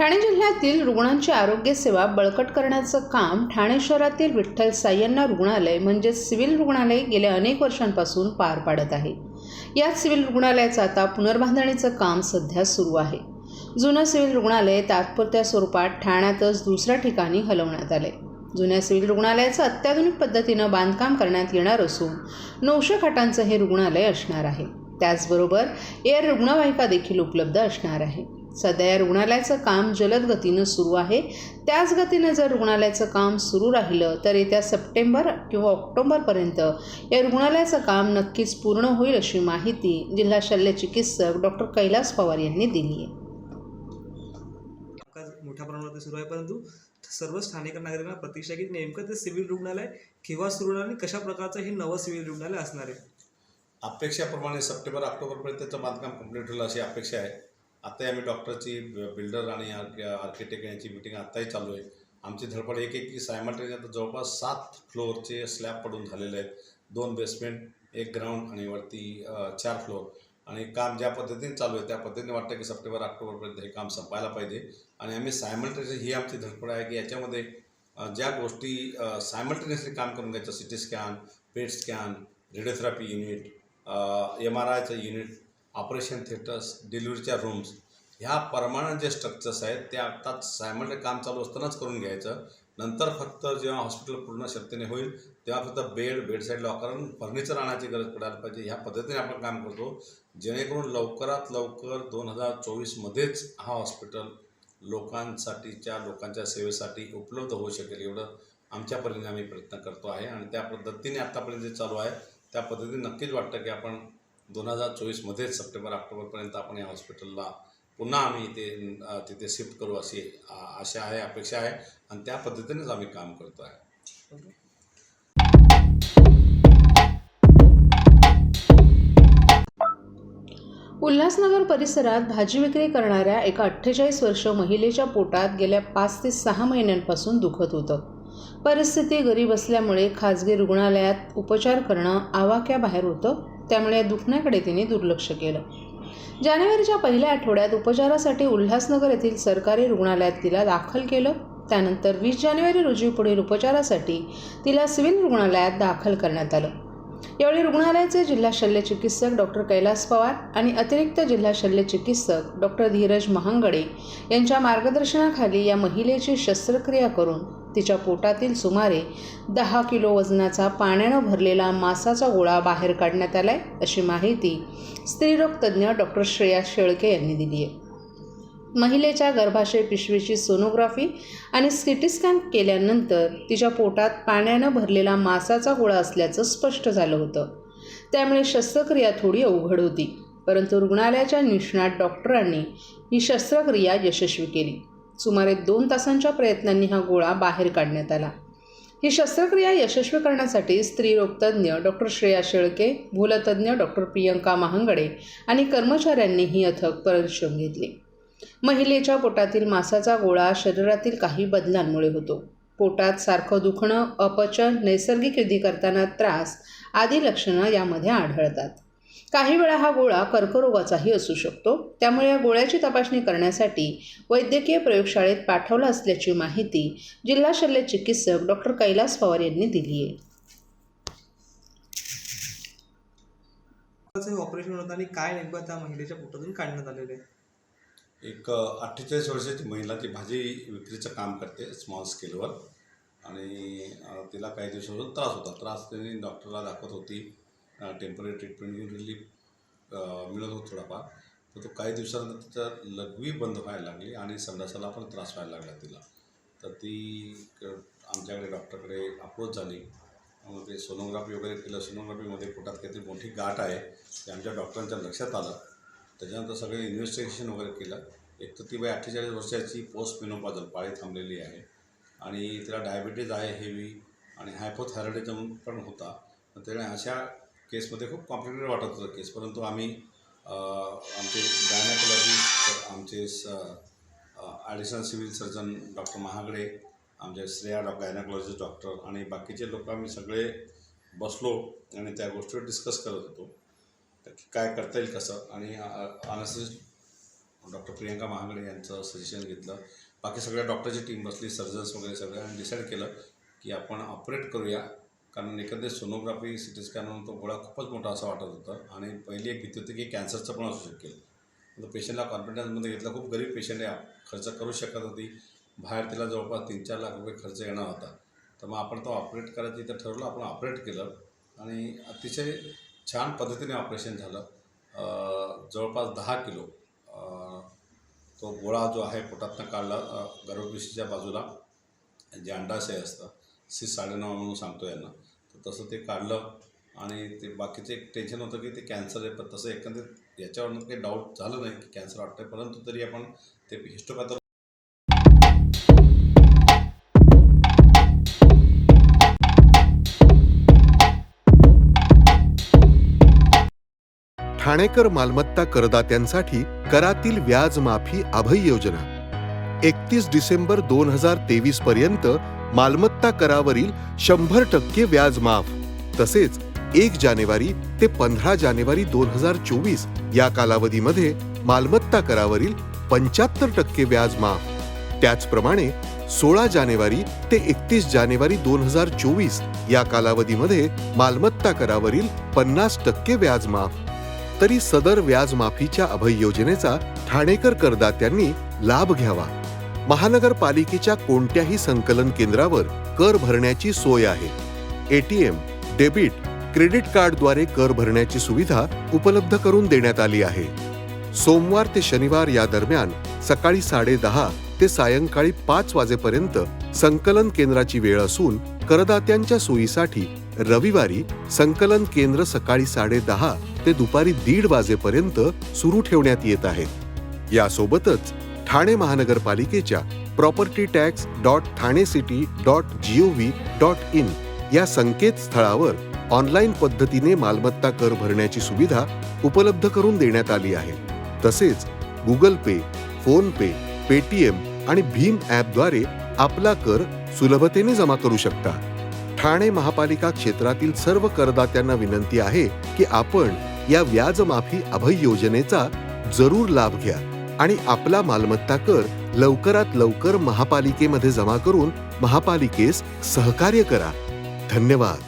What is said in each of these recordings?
ठाणे जिल्ह्यातील रुग्णांची आरोग्य सेवा बळकट करण्याचं काम ठाणे शहरातील विठ्ठल सायण्णा रुग्णालय म्हणजेच सिव्हिल रुग्णालय गेल्या अनेक वर्षांपासून पार पाडत आहे। याच सिव्हिल रुग्णालयाचं आता पुनर्बांधणीचं काम सध्या सुरू आहे। जुनं सिव्हिल रुग्णालय तात्पुरत्या स्वरूपात ठाण्यातच दुसऱ्या ठिकाणी हलवण्यात आले। जुन्या सिव्हिल रुग्णालयाचं अत्याधुनिक पद्धतीनं बांधकाम करण्यात येणार असून 900 खाटांचं हे रुग्णालय असणार आहे। त्याचबरोबर एअर रुग्णवाहिका देखील उपलब्ध असणार आहे। सध्या या रुग्णालयाचं काम जलद गतीनं सुरू आहे। त्याच गतीनं जर रुग्णालयाचं काम सुरू राहिलं तर येत्या सप्टेंबर किंवा ऑक्टोबरपर्यंत या रुग्णालयाचं काम नक्कीच पूर्ण होईल अशी माहिती जिल्हा शल्य चिकित्सक डॉक्टर कैलास पवार यांनी दिली आहे। मोठ्या प्रमाणात सुरू आहे, परंतु सर्वच ठाणेकर नागरिकांना प्रतीक्षा आहे की नेमकं ते सिव्हिल रुग्णालय केव्हा सुरू होणार आणि कशा प्रकारचं हे नवं सिव्हिल रुग्णालय असणार आहे। अपेक्षाप्रमाणे सप्टेंबर ऑक्टोबरपर्यंत त्याचं बांधकाम कंप्लीट होईल अशी अपेक्षा आहे। आताही आम्ही डॉक्टरची बिल्डर आणि आर्किटेक्ट यांची मीटिंग आत्ताही चालू आहे। आमची धडपड एक की सायमल्टेनियस आता जवळपास 7 फ्लोअरचे स्लॅब पडून झालेले आहेत, 2 बेसमेंट, 1 ग्राउंड आणि वरती 4 फ्लोअर, आणि काम ज्या पद्धतीने चालू आहे त्या पद्धतीने वाटतं की सप्टेंबर ऑक्टोबरपर्यंत हे काम संपायला पाहिजे। आणि आम्ही सायमल्टेनियस ही आमची धडपड आहे की याच्यामध्ये ज्या गोष्टी सायमल्टेनियसली काम करून घ्यायचं, CT scan, PET scan, radiotherapy unit, MRIचं युनिट, ऑपरेशन थिएटर्स, डिलिव्हरीच्या रूम्स, ह्या परमानंट जे स्ट्रक्चर्स आहेत ते आत्ताच सायमल्टेनियस काम चालू असतानाच करून घ्यायचं। नंतर फक्त जेव्हा हॉस्पिटल पूर्ण शक्तीने होईल तेव्हा फक्त बेडसाईड लॉकर आणि फर्निचर आणायची गरज पडायला पाहिजे। ह्या पद्धतीने आपण काम करतो जेणेकरून लवकरात लवकर 2024मध्येच हा हॉस्पिटल लोकांच्या सेवेसाठी उपलब्ध होऊ शकेल, एवढं आमच्या परीने आम्ही प्रयत्न करतो आहे। आणि त्या पद्धतीने आत्तापर्यंत जे चालू आहे त्या पद्धतीने नक्कीच वाटतं की आपण 2024मध्येच सप्टेंबर ऑक्टोबरपर्यंत आपण या हॉस्पिटलला पुन्हा आम्ही तिथे शिफ्ट करू अशी आशा आहे, अपेक्षा आहे, आणि त्या पद्धतीनेच आम्ही काम करतो आहे। उल्हासनगर परिसरात भाजी विक्री करणाऱ्या एका 48 वर्ष महिलेच्या पोटात गेल्या 5 ते 6 महिन्यांपासून दुखत होतं। परिस्थिती गरीब असल्यामुळे खाजगी रुग्णालयात उपचार करणं आवाक्याबाहेर होतं, त्यामुळे दुखण्याकडे तिने दुर्लक्ष केलं। जानेवारीच्या पहिल्या आठवड्यात उपचारासाठी उल्हासनगर येथील सरकारी रुग्णालयात तिला दाखल केलं। त्यानंतर 20 जानेवारी रोजी पुढील उपचारासाठी तिला सिव्हिल रुग्णालयात दाखल करण्यात आलं। यावेळी रुग्णालयाचे जिल्हा शल्य चिकित्सक डॉक्टर कैलास पवार आणि अतिरिक्त जिल्हा शल्य चिकित्सक डॉक्टर धीरज महांगडे यांच्या मार्गदर्शनाखाली या महिलेची शस्त्रक्रिया करून तिच्या पोटातील सुमारे 10 किलो वजनाचा पाण्यानं भरलेला मांसाचा गोळा बाहेर काढण्यात आलाय, अशी माहिती स्त्रीरोग तज्ज्ञ डॉक्टर श्रेया शेळके यांनी दिली आहे। महिलेच्या गर्भाशय पिशवीची सोनोग्राफी आणि CT स्कॅन केल्यानंतर तिच्या पोटात पाण्यानं भरलेला मांसाचा गोळा असल्याचं स्पष्ट झालं होतं। त्यामुळे शस्त्रक्रिया थोडी अवघड होती, परंतु रुग्णालयाच्या निष्णात डॉक्टरांनी ही शस्त्रक्रिया यशस्वी केली। सुमारे 2 तासांच्या प्रयत्नांनी हा गोळा बाहेर काढण्यात आला। ही शस्त्रक्रिया यशस्वी करण्यासाठी स्त्रीरोगतज्ञ डॉक्टर श्रेया शेळके, भूलतज्ञ डॉक्टर प्रियंका महांगडे आणि कर्मचाऱ्यांनीही अथक परिश्रम घेतले। महिलेच्या पोटातील मांसाचा गोळा शरीरातील काही बदलांमुळे होतो। पोटात सारखं दुखणं, अपचन, नैसर्गिक विधी करताना त्रास आदी लक्षणं यामध्ये आढळतात। काही वेळा हा गोळा कर्करोगाचाही असू शकतो, त्यामुळे या गोळ्याची तपासणी करण्यासाठी वैद्यकीय प्रयोगशाळेत पाठवलं असल्याची माहिती जिल्हा शल्य चिकित्सक डॉक्टर कैलास पवार यांनी दिली आहे। ऑपरेशन होतं आणि काय नेमकं त्या महिलेच्या पोटातून काढण्यात आलेलं आहे? एक 48 वर्षाची महिला ती भाजी विक्रीचं काम करते स्मॉल स्केलवर, आणि तिला काही दिवसापासून त्रास त्यांनी डॉक्टरला दाखवत होती। टेम्पररी ट्रीटमेंट घेऊन रिलीफ मिळत होत थोडाफार, तर तो काही दिवसानंतर तिचं लघवी बंद व्हायला लागली आणि संडासाला पण त्रास व्हायला लागला तिला। तर ती आमच्याकडे डॉक्टरकडे अप्रोच झाली, मग ते सोनोग्राफी वगैरे केलं। सोनोग्राफीमध्ये पोटात काहीतरी मोठी गाठ आहे ते आमच्या डॉक्टरांच्या लक्षात आलं। त्याच्यानंतर सगळे इन्व्हेस्टिगेशन वगैरे केलं। एक तर ती बाई 48 वर्षाची, पोस्ट मेनोपॉजल, पाळी थांबलेली आहे, आणि तिला डायबिटीज आहे हेवी, आणि हायपोथायरॉइडिझम पण होता। त्यामुळे अशा केसमध्ये खूप कॉम्प्लिकेटेड वाटत होतं केस, परंतु आम्ही आमचे गायनेकोलॉजिस्ट, आमचे ॲडिशनल सिव्हिल सर्जन डॉक्टर महागडे, आमचे श्रेया गायनेकोलॉजिस्ट डॉक्टर आणि बाकीचे लोक आम्ही सगळे बसलो आणि त्या गोष्टीवर डिस्कस करत होतो की काय करता येईल कसं। आणि डॉक्टर प्रियंका महागडे यांचं सजेशन घेतलं. बाकी सगळ्या डॉक्टरची टीम बसली, सर्जन्स वगैरे सगळं, आणि डिसाईड केलं की आपण ऑपरेट करूया. कारण एकंदरीत सोनोग्राफी सिटी स्कॅनवरून तो गोळा खूपच मोठा असं वाटत होतं आणि पहिली एक भीती होती की कॅन्सरचं पण असू शकेल. तर पेशंटला कॉन्फिडन्समध्ये घेतलं. खूप गरीब पेशंट आहे, खर्च करू शकत होती. बाहेर तिला जवळपास 3-4 लाख रुपये खर्च येणार होता. तर मग आपण तो ऑपरेट करायचं इथं ठरवलं. आपण ऑपरेट केलं आणि अतिशय छान पद्धतीने ऑपरेशन झालं. जवळपास 10 किलो तो गोळा जो आहे पोटातनं काढला. गर्भपिशवीच्या बाजूला जे अंडाशय असतं, C9 म्हणून सांगतो यांना, तर तसं ते काढलं. आणि ते बाकीचं एक टेन्शन होतं की ते कॅन्सर आहे, पण तसं एकंदरीत याच्यावरनं काही डाऊट झालं नाही की कॅन्सर वाटतं आहे. परंतु तरी आपण ते हिस्टोपॅथॉलॉजी ठाणेकर मालमत्ता करदात्यांसाठी करातील व्याज माफी अभय योजना 31 डिसेंबर 2023 पर्यंत मालमत्ता करावरील 100% व्याज माफ. तसेच 1 जानेवारी ते 15 जानेवारी 2024 या कालावधीमध्ये मालमत्ता करावरील 75% व्याज माफ. त्याचप्रमाणे 16 जानेवारी ते 31 जानेवारी 2024 या कालावधीमध्ये मालमत्ता करावरील 50% व्याज माफ. तरी सदर व्याज माफीच्या अभय योजनेचा ठाणेकर करदात्यांनी लाभ घ्यावा. महानगरपालिकेच्या कोणत्याही संकलन केंद्रावर कर भरण्याची सोय आहे. ATM, डेबिट, क्रेडिट कार्डद्वारे कर भरण्याची सुविधा उपलब्ध करून देण्यात आली आहे. सोमवार ते शनिवार या दरम्यान सकाळी 10:30 ते सायंकाळी 5 वाजेपर्यंत संकलन केंद्राची वेळ असून करदात्यांच्या सोयीसाठी रविवारी संकलन केंद्र सकाळी 10:30 ते दुपारी 1:30 वाजेपर्यंत सुरू ठेवण्यात येत आहेत. यासोबतच ठाणे महानगरपालिकेच्या propertytax.thanecity.gov.in या संकेतस्थळावर ऑनलाईन पद्धतीने मालमत्ता कर भरण्याची सुविधा उपलब्ध करून देण्यात आली आहे. तसेच गुगल पे, फोन पे, पेटीएम आणि भीम ॲपद्वारे आपला कर सुलभतेने जमा करू शकता. ठाणे महापालिका क्षेत्रातील सर्व करदात्यांना विनंती आहे की आपण या व्याजमाफी अभय योजनेचा जरूर लाभ घ्या आणि आपला मालमत्ता कर लवकरात लवकर महापालिकेमध्ये जमा करून महापालिकेस सहकार्य करा. धन्यवाद.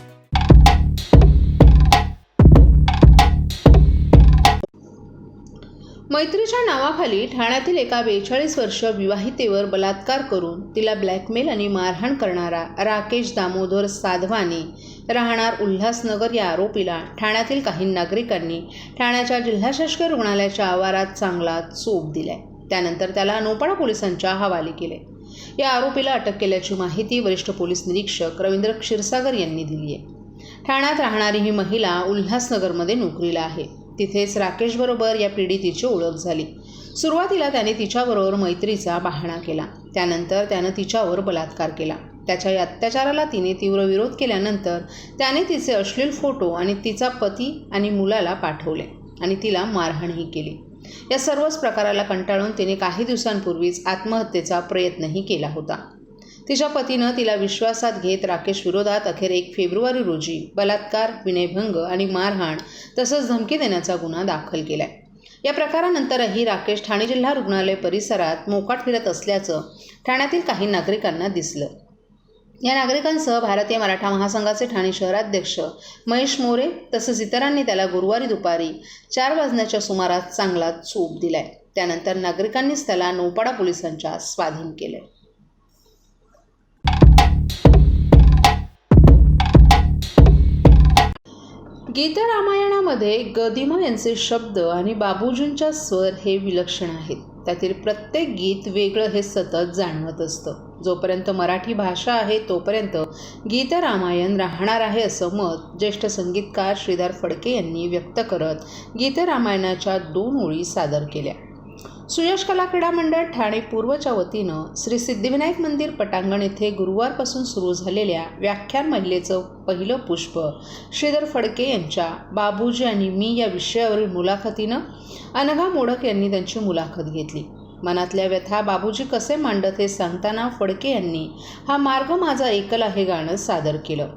मैत्रीच्या नावाखाली ठाण्यातील एका 42 वर्ष विवाहितेवर बलात्कार करून तिला ब्लॅकमेल आणि मारहाण करणारा राकेश दामोदर साधवानी राहणार उल्हासनगर या आरोपीला ठाण्यातील काही नागरिकांनी ठाण्याच्या जिल्हा शासकीय रुग्णालयाच्या आवारात चांगला चोप दिलाय. त्यानंतर त्याला नौपाडा पोलिसांच्या हवाली केले. या आरोपीला अटक केल्याची माहिती वरिष्ठ पोलीस निरीक्षक रवींद्र क्षीरसागर यांनी दिली आहे. ठाण्यात राहणारी ही महिला उल्हासनगरमध्ये नोकरीला आहे. तिथेच राकेशबरोबर या पीडितेची ओळख झाली. सुरुवातीला त्याने तिच्याबरोबर मैत्रीचा बहाणा केला. त्यानंतर त्यानं तिच्यावर बलात्कार केला. त्याच्या या अत्याचाराला तिने तीव्र विरोध केल्यानंतर त्याने तिचे अश्लील फोटो आणि तिचा पती आणि मुलाला पाठवले आणि तिला मारहाणही केली. या सर्वच प्रकाराला कंटाळून तिने काही दिवसांपूर्वीच आत्महत्येचा प्रयत्नही केला होता. तिच्या पतीनं तिला विश्वासात घेत राकेश विरोधात अखेर 1 फेब्रुवारी रोजी बलात्कार, विनयभंग आणि मारहाण तसंच धमकी देण्याचा गुन्हा दाखल केलाय. या प्रकारानंतरही राकेश ठाणे जिल्हा रुग्णालय परिसरात मोकाट फिरत असल्याचं ठाण्यातील काही नागरिकांना दिसलं. या नागरिकांसह भारतीय मराठा महासंघाचे ठाणे शहराध्यक्ष महेश मोरे तसंच इतरांनी त्याला गुरुवारी दुपारी 4 वाजण्याच्या सुमारास चांगला चोप दिलाय. त्यानंतर नागरिकांनीच त्याला नौपाडा पोलिसांच्या स्वाधीन केले. गीतरामायणामध्ये गदिमा यांचे शब्द आणि बाबूजींच्या स्वर हे विलक्षण आहेत. त्यातील प्रत्येक गीत वेगळं हे सतत जाणवत असतं. जोपर्यंत मराठी भाषा आहे तोपर्यंत गीतरामायण राहणार आहे असं मत ज्येष्ठ संगीतकार श्रीधर फडके यांनी व्यक्त करत गीतरामायणाच्या 2 ओळी सादर केल्या. सुयश कला क्रीडा मंडळ ठाणे पूर्वच्या वतीनं श्री सिद्धिविनायक मंदिर पटांगण येथे गुरुवारपासून सुरू झालेल्या व्याख्यान महिलेचं पहिलं पुष्प श्रीधर फडके यांच्या बाबूजी आणि मी या विषयावरील मुलाखतीनं अनघा मोडक यांनी त्यांची मुलाखत घेतली. मनातल्या व्यथा बाबूजी कसे मांडत हे सांगताना फडके यांनी हा मार्ग माझा एकला हे गाणं सादर केलं.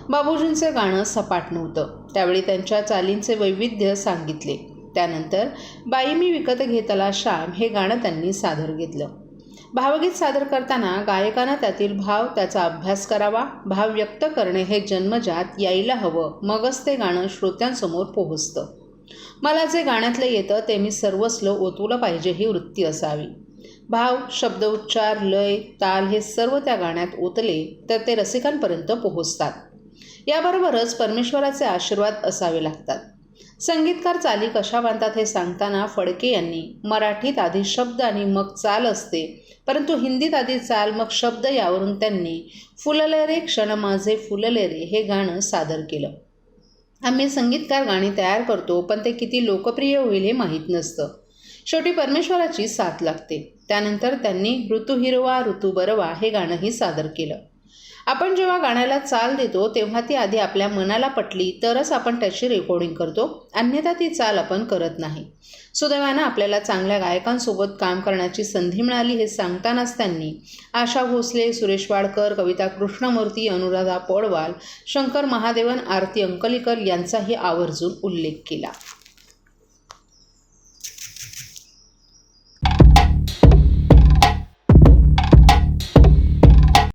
बाबूजींचे गाणं सपाट नव्हतं. त्यावेळी त्यांच्या चालींचे वैविध्य सांगितले. त्यानंतर बाई मी विकत घेतला श्याम हे गाणं त्यांनी सादर घेतलं. भावगीत सादर करताना गायकानं त्यातील भाव, त्याचा अभ्यास करावा. भाव व्यक्त करणे हे जन्मजात यायला हवं, मगच ते गाणं श्रोत्यांसमोर पोहोचतं. मला जे गाण्यातलं येतं ते मी सर्वस्व ओतवलं पाहिजे ही वृत्ती असावी. भाव, शब्द, उच्चार, लय, ताल हे सर्व त्या गाण्यात ओतले तर ते रसिकांपर्यंत पोहोचतात. याबरोबरच परमेश्वराचे आशीर्वाद असावे लागतात. संगीतकार चाली कशा बांधतात हे सांगताना फडके यांनी मराठीत आधी शब्द आणि मग चाल असते, परंतु हिंदीत आधी चाल मग शब्द यावरून त्यांनी फुलले रे क्षण माझे फुलले रे हे गाणं सादर केलं. आम्ही संगीतकार गाणी तयार करतो, पण ते किती लोकप्रिय होईल हे माहीत नसतं. शेवटी परमेश्वराची साथ लागते. त्यानंतर त्यांनी ऋतू हिरवा ऋतू बरवा हे गाणंही सादर केलं. आपण जेव्हा गाण्याला चाल देतो तेव्हा ती आधी आपल्या मनाला पटली तरच आपण त्याची रेकॉर्डिंग करतो, अन्यथा ती चाल आपण करत नाही. सुदैवानं आपल्याला चांगल्या गायकांसोबत काम करण्याची संधी मिळाली हे सांगतानाच त्यांनी आशा भोसले, सुरेश वाडकर, कविता कृष्णमूर्ती, अनुराधा पौडवाल, शंकर महादेवन, आरती अंकलीकर यांचाही आवर्जून उल्लेख केला.